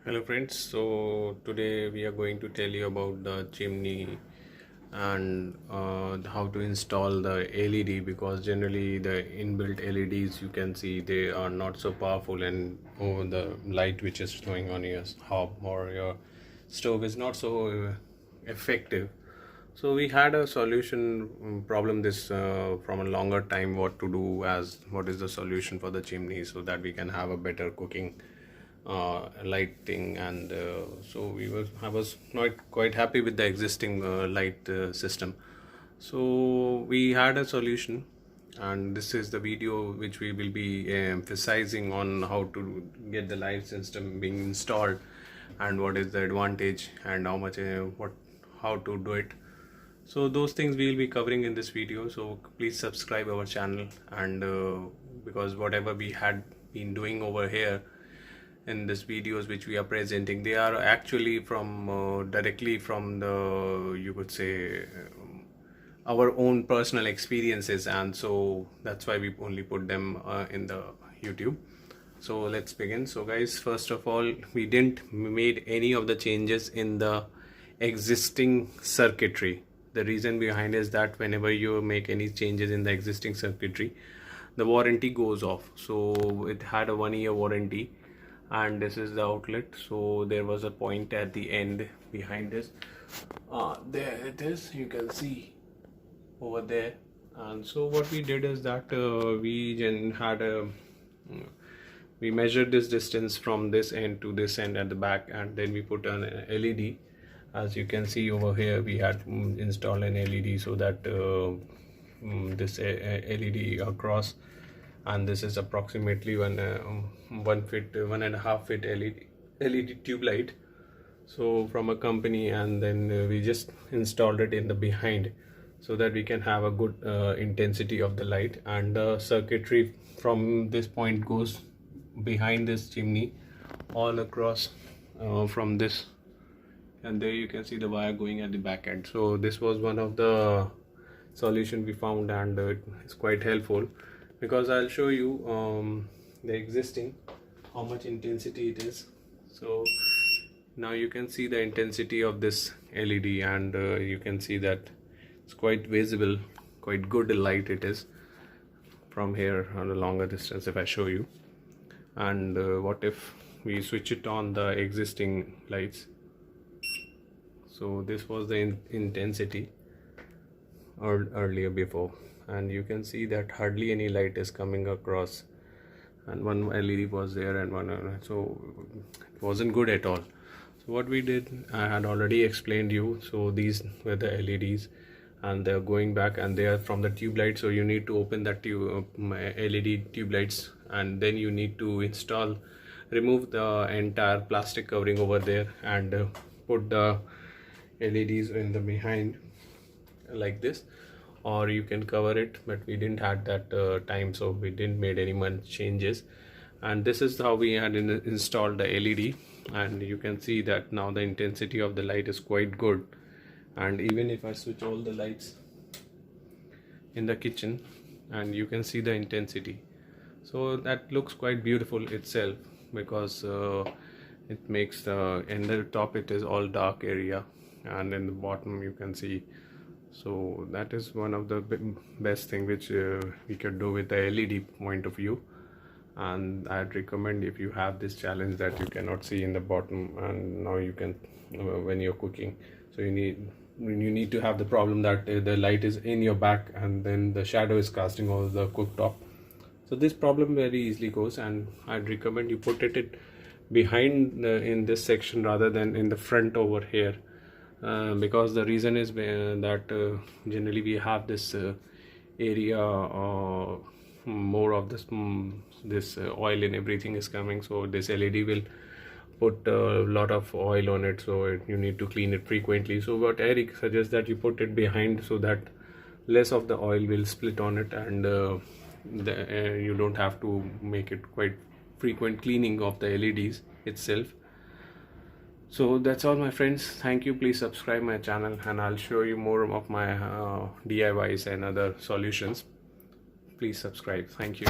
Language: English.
Hello friends, so today we are going to tell you about the chimney and how to install the LED, because generally the inbuilt LEDs you can see they are not so powerful, and the light which is showing on your hob or your stove is not so effective. So we had a solution problem this from a longer time, what to do, as what is the solution for the chimney so that we can have a better cooking lighting. And so I was not quite happy with the existing light system. So we had a solution, and this is the video which we will be emphasizing on how to get the light system being installed and what is the advantage and how much how to do it. So those things we will be covering in this video, so please subscribe our channel. And because whatever we had been doing over here in these videos which we are presenting, they are actually from directly from the, you could say, our own personal experiences, and so that's why we only put them in the YouTube. So let's begin. So guys, first of all, we didn't made any of the changes in the existing circuitry. The reason behind is that whenever you make any changes in the existing circuitry, the warranty goes off. So it had a 1-year warranty, and this is the outlet. So there was a point at the end behind this. There it is, you can see over there. And so what we did is that we measured this distance from this end to this end at the back, and then we put an LED. As you can see over here, we had installed an LED so that this LED across, and this is approximately 1.5 feet LED tube light, so from a company. And then we just installed it in the behind so that we can have a good intensity of the light. And the circuitry from this point goes behind this chimney all across from this, and there you can see the wire going at the back end. So this was one of the solution we found, and it's quite helpful, because I'll show you the existing, how much intensity it is. So now you can see the intensity of this LED, and you can see that it's quite visible, quite good light it is from here on a longer distance if I show you. And what if we switch it on the existing lights? So this was the intensity earlier before, and you can see that hardly any light is coming across, and one LED was there and one so it wasn't good at all. So what we did, I had already explained you. So these were the LEDs, and they're going back, and they are from the tube light. So you need to open that LED tube lights, and then you need to remove the entire plastic covering over there, and put the LEDs in the behind like this, or you can cover it, but we didn't have that time, so we didn't made any much changes. And this is how we had installed the LED, and you can see that now the intensity of the light is quite good. And even if I switch all the lights in the kitchen, and you can see the intensity, so that looks quite beautiful itself, because it makes in the top it is all dark area, and in the bottom you can see. So that is one of the best thing which we could do with the LED point of view. And I'd recommend, if you have this challenge that you cannot see in the bottom, and now you can when you're cooking, so you need to have the problem that the light is in your back and then the shadow is casting over the cooktop. So this problem very easily goes, and I'd recommend you put it behind in this section rather than in the front over here. Because the reason is that generally we have this area more of this oil and everything is coming, so this LED will put a lot of oil on it, so you need to clean it frequently. So what Eric suggests that you put it behind, so that less of the oil will split on it, and you don't have to make it quite frequent cleaning of the LEDs itself. So that's all, my friends. Thank you. Please subscribe my channel, and I'll show you more of my DIYs and other solutions. Please subscribe. Thank you.